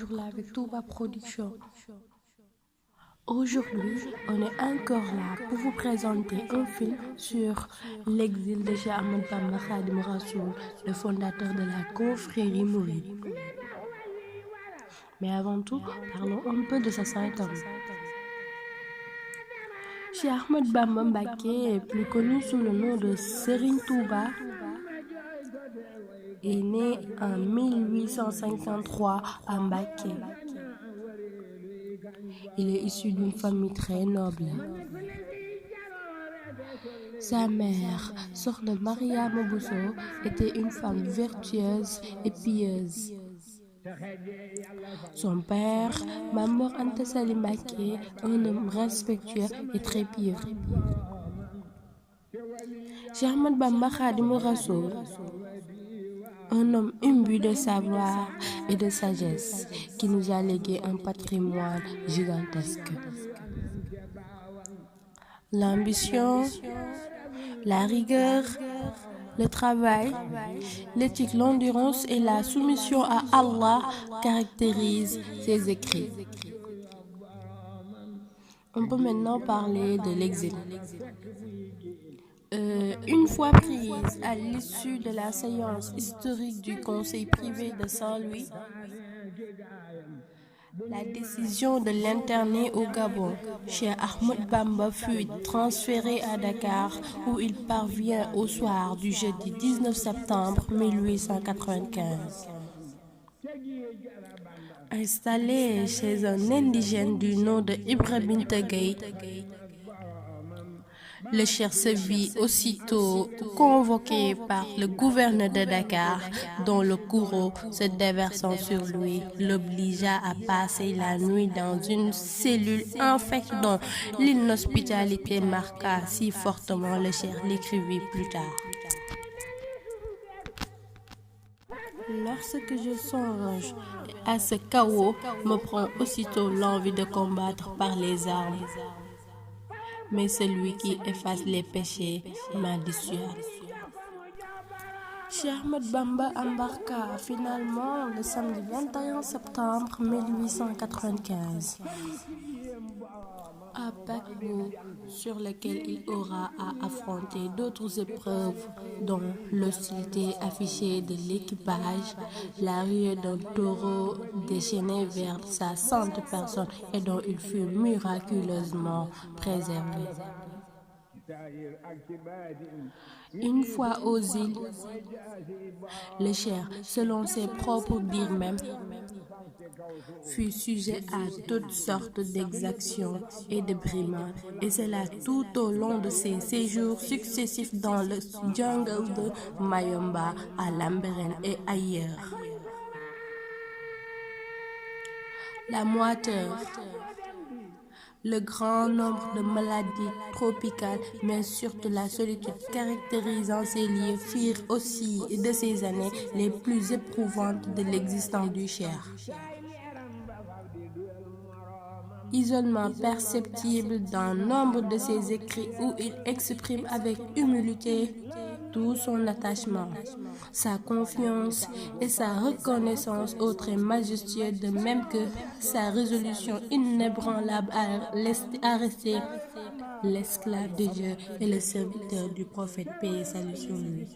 toujours là avec Touba Production. Aujourd'hui, on est encore là pour vous présenter un film sur l'exil de Cheikh Ahmadou Bamba Khadimou Rassoul, le fondateur de la confrérie mouride. Mais avant tout, parlons un peu de sa sainte âme. Cheikh Ahmadou Bamba Mbacké, plus connu sous le nom de Serigne Touba, est né en 1853 à Mbacké. Il est issu d'une famille très noble. Sa mère, Sokhna Mariama Bousso, était une femme vertueuse et pieuse. Son père, Mame Mor Anta Sali Mbacké, un homme respectueux et très pieux. Cheikh Ahmadou Bamba Khadimou Rassoul, un homme imbu de savoir et de sagesse qui nous a légué un patrimoine gigantesque. L'ambition, la rigueur, le travail, l'éthique, l'endurance et la soumission à Allah caractérisent ses écrits. On peut maintenant parler de l'exil. Une fois prise à l'issue de la séance historique du Conseil privé de Saint-Louis, la décision de l'interner au Gabon, Cheikh Ahmadou Bamba fut transféré à Dakar où il parvient au soir du jeudi 19 septembre 1895. Installé chez un indigène du nom de Ibra Binta Gueye, le cheikh se vit aussitôt convoqué par le gouverneur de Dakar, dont le courroux, se déversant sur lui, l'obligea à passer la nuit dans une cellule infecte dont l'inhospitalité marqua si fortement le cheikh l'écrivit plus tard. Lorsque je songe à ce chaos, me prend aussitôt l'envie de combattre par les armes. Mais celui qui efface les péchés m'a dissuadé. Cheikh Ahmadou Bamba embarqua finalement le samedi 21 septembre 1895 à Paquebot, sur lequel il aura à affronter d'autres épreuves, dont l'hostilité affichée de l'équipage, la ruée d'un taureau déchaîné vers sa sainte personne et dont il fut miraculeusement préservé. Une fois aux îles, le cheikh, selon ses propres dires même, fut sujet à toutes sortes d'exactions et de brimades, et cela tout au long de ses séjours successifs dans le jungle de Mayomba, à Lambaréné et ailleurs. La moiteur, le grand nombre de maladies tropicales, mais surtout la solitude caractérisant ces lieux firent aussi de ces années les plus éprouvantes de l'existence du cheikh. Isolement perceptible dans nombre de ses écrits où il exprime avec humilité tout son attachement, sa confiance et sa reconnaissance au très majestueux, de même que sa résolution inébranlable à rester l'esclave de Dieu et le serviteur du prophète, paix et salut sur lui.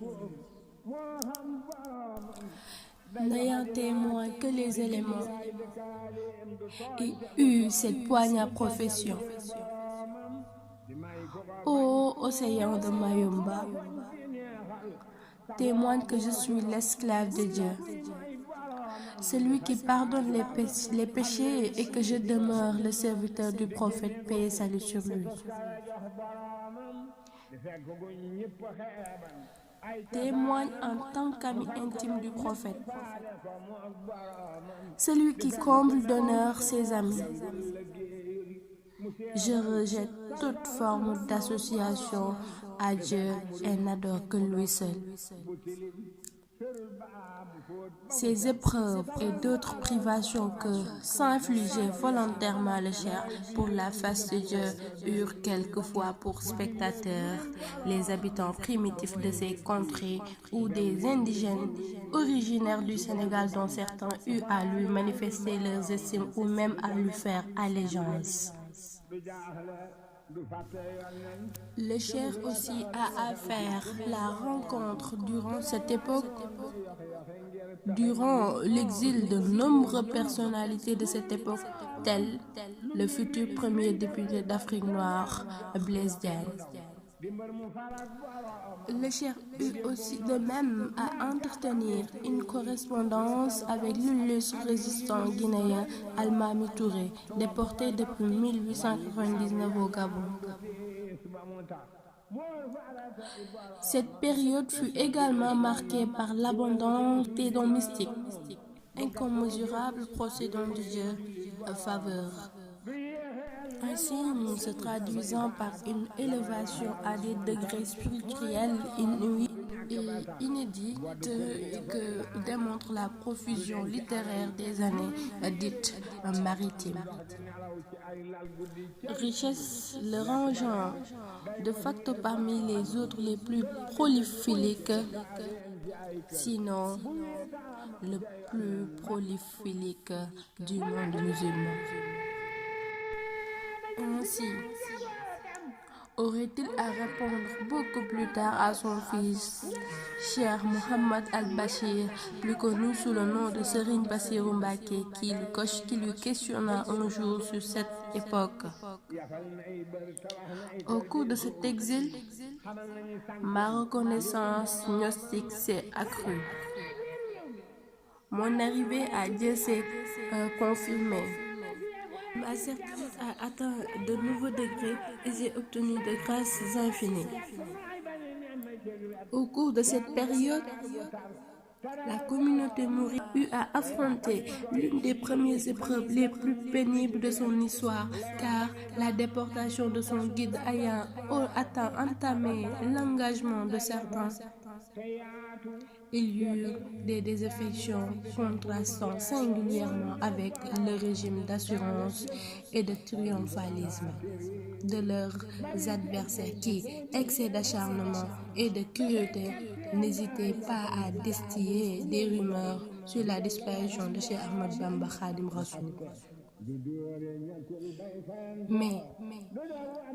N'ayant témoin que les éléments et eut cette poignarde profession. Ô océan de Mayomba, témoigne que je suis l'esclave de Dieu, celui qui pardonne les péchés, et que je demeure le serviteur du prophète, paix et salut sur lui. Témoigne en tant qu'ami intime du prophète, celui qui comble d'honneur ses amis. Je rejette toute forme d'association à Dieu et n'adore que lui seul. Ces épreuves et d'autres privations que s'infligeait volontairement le Cheikh pour la face de Dieu eurent quelquefois pour spectateurs les habitants primitifs de ces contrées ou des indigènes originaires du Sénégal dont certains eurent à lui manifester leurs estimes ou même à lui faire allégeance. Le Cheikh aussi a à faire la rencontre durant cette époque, durant l'exil de nombreuses personnalités de cette époque, telles le futur premier député d'Afrique noire, Blaise Diagne. Le Cheikh eut aussi de même à entretenir une correspondance avec l'illustre résistant guinéen Almami Touré, déporté depuis 1899 au Gabon. Cette période fut également marquée par l'abondance des dons mystiques, incommensurables procédant de Dieu en faveur. Ainsi, se traduisant par une élévation à des degrés spirituels inouïs et inédits que démontre la profusion littéraire des années dites maritimes. Richesse le rangeant de facto parmi les autres les plus prolifiques, sinon le plus prolifique du monde musulman. Ainsi, aurait-il à répondre beaucoup plus tard à son fils, Cheikh Mohammed Al-Bachir, plus connu sous le nom de Serigne Bassirou Mbacké, qui lui questionna un jour sur cette époque. Au cours de cet exil, ma reconnaissance gnostique s'est accrue. Mon arrivée à Dieu s'est confirmée. Ma certitude a atteint de nouveaux degrés et j'ai obtenu de grâces infinies. Au cours de cette période, la communauté mouride eut à affronter l'une des premières épreuves les plus pénibles de son histoire, car la déportation de son guide ayant entamé l'engagement de certains, il y eut des désaffections contrastant singulièrement avec le régime d'assurance et de triomphalisme de leurs adversaires qui, excès d'acharnement et de cruauté, n'hésitaient pas à distiller des rumeurs sur la disparition de Cheikh Ahmad Bamba Khadim Rassoul. Mais,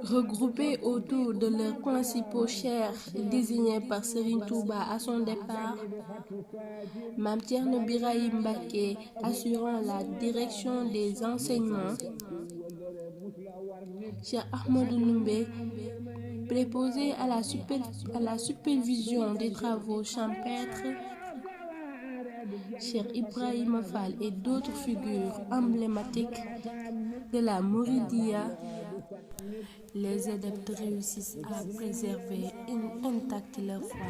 regroupés autour de leurs principaux chefs désignés par Serigne Touba à son départ, Mame Thierno Birahim Mbacké assurant la direction des enseignements, Cheikh Ahmadou Ndoumbé préposé à la supervision des travaux champêtres, Cheikh Ibrahima Fall et d'autres figures emblématiques de la Mouridia, les adeptes réussissent à préserver intacte leur foi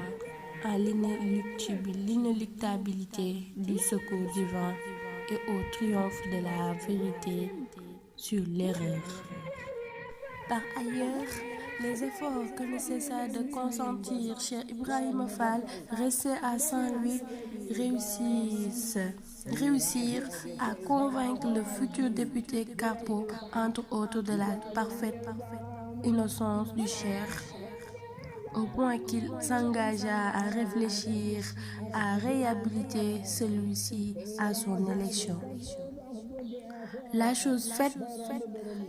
à l'inéluctabilité du secours divin et au triomphe de la vérité sur l'erreur. Par ailleurs, les efforts que ne cessa de consentir Cheikh Ibrahima Fall, resté à Saint-Louis, réussirent à convaincre le futur député Carpeaux, entre autres, de la parfaite innocence du Cheikh, au point qu'il s'engagea à réfléchir à réhabiliter celui-ci à son élection. La chose faite,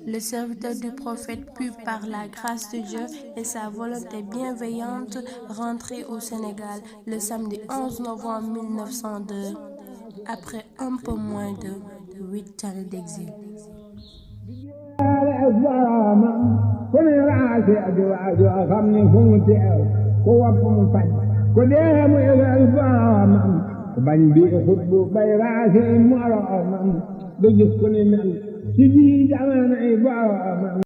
le serviteur du prophète put, par la grâce de Dieu et sa volonté bienveillante, rentrer au Sénégal le samedi 11 novembre 1902, après un peu moins de 8 années d'exil.